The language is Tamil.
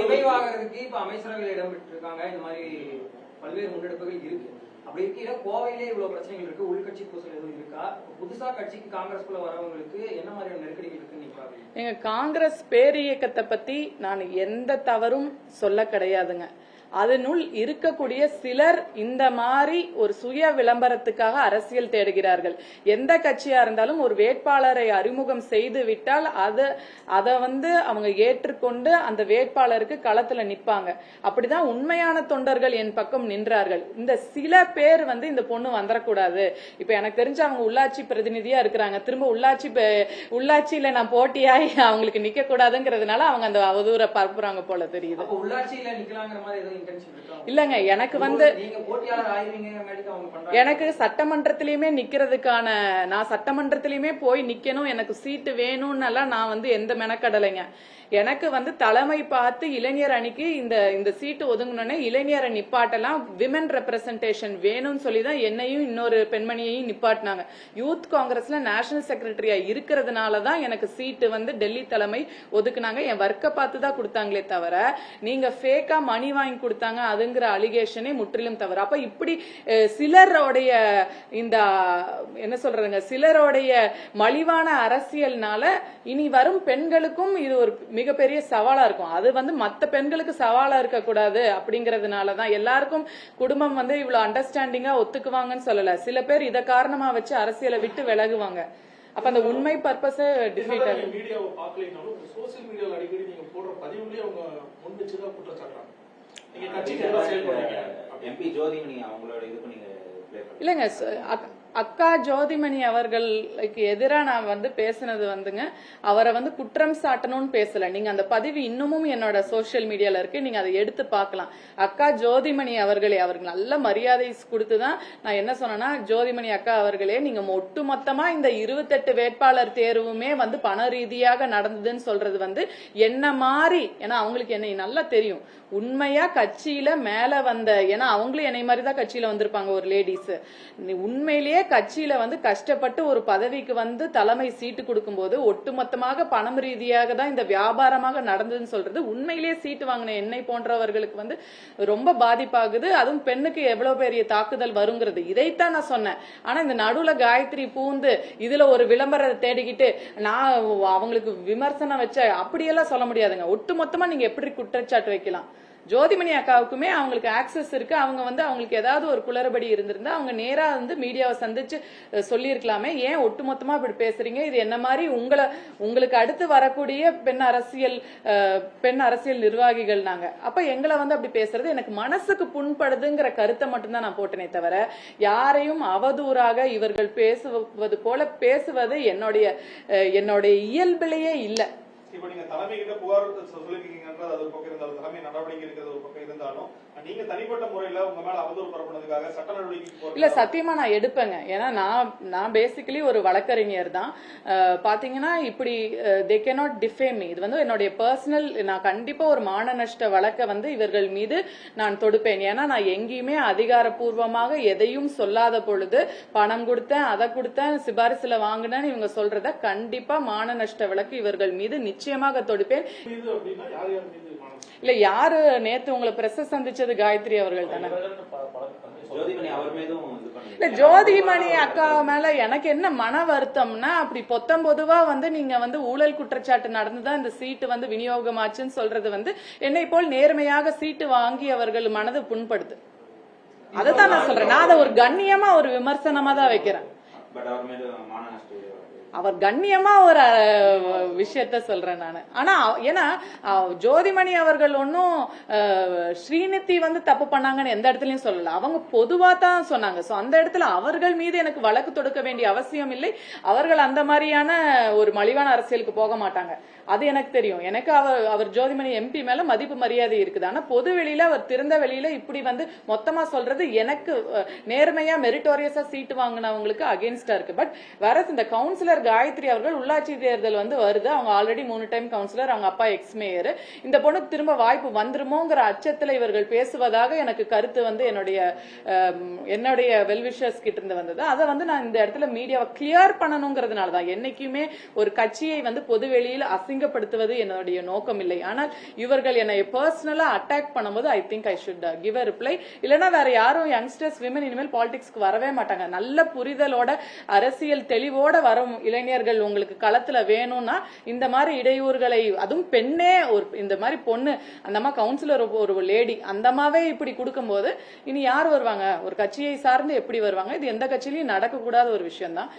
நினைவாகிறதுக்கு இப்ப அமைச்சரவையில் இடம் பெற்றிருக்காங்க. இந்த மாதிரி பல்வேறு முன்னெடுப்புகள் இருக்கு. அப்படி இருக்கிற கோவையிலே இவ்வளவு பிரச்சனைகள் இருக்கு. உள்கட்சி பூசல் எதுவும் இருக்கா? புதுசா கட்சிக்கு காங்கிரஸ்குள்ள வரவங்களுக்கு என்ன மாதிரியான நெருக்கடிகள் இருக்குன்னு பாருங்க. எங்க காங்கிரஸ் பேரியக்கத்தை பத்தி நான் எந்த தவறும் சொல்ல கிடையாதுங்க. அதனுள் இருக்கக்கூடிய சிலர் இந்த மாதிரி ஒரு சுய விளம்பரத்துக்காக அரசியல் தேடுகிறார்கள். எந்த கட்சியா இருந்தாலும் ஒரு வேட்பாளரை அறிமுகம் செய்து விட்டால் அதை அவங்க ஏற்றுக்கொண்டு அந்த வேட்பாளருக்கு களத்துல நிப்பாங்க. அப்படிதான் உண்மையான தொண்டர்கள் என் பக்கம் நின்றார்கள். இந்த சில பேர் இந்த பொண்ணு வந்துடக்கூடாது, இப்ப எனக்கு தெரிஞ்சு அவங்க உள்ளாட்சி பிரதிநிதியா இருக்கிறாங்க, திரும்ப உள்ளாட்சியில நான் போட்டியாய் அவங்களுக்கு நிக்க கூடாதுங்கிறதுனால அவங்க அந்த அவதூறை பரப்புறாங்க போல தெரியுது. உள்ளாட்சியில நிக்கலாங்கிற மாதிரி இல்லங்க, எனக்கு சட்டமன்றத்திலயுமே நிக்கிறதுக்கான, நான் சட்டமன்றத்திலயுமே போய் நிக்கணும், எனக்கு சீட்டு வேணும்னு எல்லாம் நான் எந்த மெனக்கடலைங்க. எனக்கு தலைமை பார்த்து இளைஞர் அணிக்கு இந்த சீட்டு ஒதுங்கணும்னே இளைஞரை நிப்பாட்டலாம், விமன் ரெப்ரசன்டேஷன் வேணும்னு சொல்லிதான் என்னையும் இன்னொரு பெண்மணியையும் நிப்பாட்டினாங்க. யூத் காங்கிரஸ்ல நேஷனல் செக்ரட்டரியா இருக்கிறதுனாலதான் எனக்கு சீட்டு டெல்லி தலைமை ஒதுக்குனாங்க. என் ஒர்க்கை பார்த்து தான் கொடுத்தாங்களே தவிர நீங்க ஃபேக்கா மணி வாங்கி கொடுத்தாங்க அதுங்கிற அலிகேஷனே முற்றிலும் தவறு. அப்ப இப்படி சிலருடைய இந்த என்ன சொல்றதுங்க, சிலருடைய மலிவான அரசியல்னால இனி வரும் பெண்களுக்கும் இது ஒரு மிகப்பெரிய சவாலா இருக்கும். அது மத்த பெண்களுக்கு சவாலா இருக்க கூடாது அப்படிங்கறதுனாலதான் எல்லாருக்கும் குடும்பம் இவ்வளவு அண்டர்ஸ்டாண்டிங்கா ஒத்துக்குவாங்கன்னு சொல்லல. சில பேர் இத காரணமா வச்சு அரசியலை விட்டு விலகுவாங்க. அப்ப அந்த உண்மை பர்பஸ் டிஃபீட் ஆகும். மீடியாவை பார்க்கலைனாலும் சோசியல் மீடியால அடிக்கடி நீங்க போடுற பதிவுலயே அவங்க முன்னிச்சு தான் குற்றச்சாட்டுறாங்க. நீங்க கட்சிக்கு எல்லாம் செயல்படுறீங்க. எம்பி ஜோதிமணி அவங்களோட இதுக்கு நீங்க இல்லங்க, அக்கா ஜோதிமணி அவர்களுக்கு எதிராக நான் பேசினது அவரை குற்றம் சாட்டணும்னு பேசல. நீங்க அந்த பதிவு இன்னமும் என்னோட சோசியல் மீடியால இருக்கு, நீங்க அதை எடுத்து பார்க்கலாம். அக்கா ஜோதிமணி அவர்களே, அவருக்கு நல்ல மரியாதை கொடுத்துதான் நான் என்ன சொன்னேன்னா, ஜோதிமணி அக்கா அவர்களே, நீங்க ஒட்டுமொத்தமா இந்த 28 வேட்பாளர் தேர்வுமே பண ரீதியாக நடந்ததுன்னு சொல்றது என்ன மாதிரி, ஏன்னா அவங்களுக்கு என்னை நல்லா தெரியும், உண்மையா கட்சியில மேல வந்த, ஏன்னா அவங்களும் என்னை மாதிரி தான் கட்சியில வந்திருப்பாங்க ஒரு லேடிஸ். உண்மையிலேயே கட்சியில கஷ்டப்பட்டு ஒரு பதவிக்கு தலைமை சீட்டு கொடுக்கும் போது ஒட்டுமொத்தமாக பணம் ரீதியாக தான் இந்த வியாபாரமாக நடந்ததுன்னு சொல்றது உண்மையிலேயே சீட்டு வாங்கின என்னை போன்றவர்களுக்கு ரொம்ப பாதிப்பாகுது. அதுவும் பெண்ணுக்கு எவ்வளவு பெரிய தாக்குதல் வருங்கிறது இதைத்தான் நான் சொன்னேன். ஆனா இந்த நடுவுல காயத்ரி பூந்து இதுல ஒரு விளம்பரத்தை தேடிக்கிட்டு நான் அவங்களுக்கு விமர்சனம் வச்ச அப்படியெல்லாம் சொல்ல முடியாதுங்க. ஒட்டுமொத்தமா நீங்க எப்படி குற்றச்சாட்டு வைக்கலாம்? ஜோதிமணி அக்காவுக்குமே அவங்களுக்கு ஆக்சஸ் இருக்கு. அவங்க அவங்களுக்கு ஏதாவது ஒரு குளறுபடி இருந்திருந்தா அவங்க நேரா மீடியாவை சந்திச்சு சொல்லியிருக்கலாமே. ஏன் ஒட்டுமொத்தமா இப்படி பேசுறீங்க? இது என்ன மாதிரி உங்களுக்கு அடுத்து வரக்கூடிய பெண் அரசியல் நிர்வாகிகள் நாங்க. அப்ப எங்களை அப்படி பேசுறது எனக்கு மனசுக்கு புண்படுதுங்கிற கருத்தை மட்டும்தான் நான் போட்டேனே தவிர யாரையும் அவதூறாக இவர்கள் பேசுவது போல பேசுவது என்னுடைய இயல்பிலேயே இல்லை. இப்ப நீங்க தலைமை கிட்ட புகார் சொல்லிருக்கீங்கன்றது அது ஒரு பக்கம் இருந்தாலும், தலைமை நடவடிக்கை இருக்கிறது ஒரு பக்கம் இருந்தாலும், நீங்க தனிப்பட்ட முறையில உங்க மேல அவதூறு பரப்புனதுக்காக சட்ட நடவடிக்கை இல்ல சத்தியமா நான் எடுப்பேங்க. ஏன்னா நான் பேசிக்கலி ஒரு வழக்கறிஞர் தான். பாத்தீங்கன்னா இப்படி they cannot defame me. இது என்னுடைய பர்சனல், நான் கண்டிப்பா ஒரு மான நஷ்ட வழக்க இவர்கள் மீது நான் தொடுப்பேன். ஏன்னா நான் எங்கேயுமே அதிகாரப்பூர்வமாக எதையும் சொல்லாத பொழுது பணம் கொடுத்தேன், அதை கொடுத்தேன், சிபாரிசுல வாங்கினேன்னு இவங்க சொல்றத கண்டிப்பா மான நஷ்ட வழக்கு இவர்கள் மீது நிச்சயமாக தொடுப்பேன். இல்ல யாரு நேத்து உங்களை பிரஸ் சந்திச்சது காயத்ரி அவர்கள் தானே. இல்ல ஜோதிமணி அக்கா மேல எனக்கு என்ன மன வருத்தம்னா, அப்படி பொத்தம்பொதுவா நீங்க ஊழல் குற்றச்சாட்டு நடந்துதான் இந்த சீட்டு விநியோகமாச்சுன்னு சொல்றது என்னை போல் நேர்மையாக சீட்டு வாங்கி அவர்கள் மனது புண்படுது. அதுதான் நான் சொல்றேன். நான் அதை ஒரு கண்ணியமா ஒரு விமர்சனமா தான் வைக்கிறேன். அவர் கண்ணியமா ஒரு விஷயத்த சொல்றேன் நானு. ஆனா ஏன்னா ஜோதிமணி அவர்கள் ஒன்னும் ஸ்ரீநிதி தப்பு பண்ணாங்கன்னு எந்த இடத்துலயும் சொல்லல, அவங்க பொதுவா தான் சொன்னாங்க. சோ அந்த இடத்துல அவர்கள் மீது எனக்கு வழக்கு தொடுக்க வேண்டிய அவசியம் இல்லை. அவர்கள் அந்த மாதிரியான ஒரு மலிவான அரசியலுக்கு போக மாட்டாங்க, அது எனக்கு தெரியும். எனக்கு அவர் ஜோதிமணி எம்பி மேல மதிப்பு மரியாதை இருக்குது. ஆனா பொது வெளியில அவர் திறந்த வெளியில இப்படி மொத்தமா சொல்றது எனக்கு நேர்மையா மெரிட்டோரியஸா சீட்டு வாங்கினவங்களுக்கு அகேன்ஸ்டா இருக்கு. பட் வேற இந்த கவுன்சிலர் காயத்ரி அவர்கள் உள்ளாட்சி தேர்தல் வந்து வருது, அவங்க ஆல்ரெடி 3 டைம் கவுன்சிலர், அவங்க அப்பா எக்ஸ் மேயர், இந்த பொண்ணுக்கு திரும்ப வாய்ப்பு வந்துருமோங்கிற அச்சத்துல இவர்கள் பேசுவதாக எனக்கு கருத்து வந்து என்னுடைய வெல்விஷர்ஸ் கிட்ட இருந்து வந்தது. அதை வந்து நான் இந்த இடத்துல மீடியாவை கிளியர் பண்ணணுங்கிறதுனாலதான். என்னைக்குமே ஒரு கட்சியை வந்து பொது வெளியில் அசிங்கப்படுத்துவது என்னுடைய நோக்கம் இல்லை. ஆனால் இவர்கள் என்னை பர்சனலா அட்டாக் பண்ணும்போது I think I should give a reply. இல்லைன்னா வேற யாரும் யங்ஸ்டர்ஸ் விமன் இனிமேல் பாலிடிக்ஸ்க்கு வரவே மாட்டாங்க. நல்ல புரிதலோட அரசியல் தெளிவோட வரும் இளைஞர்கள் உங்களுக்கு களத்துல வேணும்னா இந்த மாதிரி இடையூறுகளை, அதுவும் பெண்ணே இந்த மாதிரி பொண்ணு அந்த மாதிரி கவுன்சிலர் ஒரு லேடி அந்த மாதிரிவே இப்படி கொடுக்கும்போது இனி யார் வருவாங்க? ஒரு கட்சியை சார்ந்து எப்படி வருவாங்க? இது எந்த கட்சியிலயும் நடக்க கூடாத ஒரு விஷயம் தான்.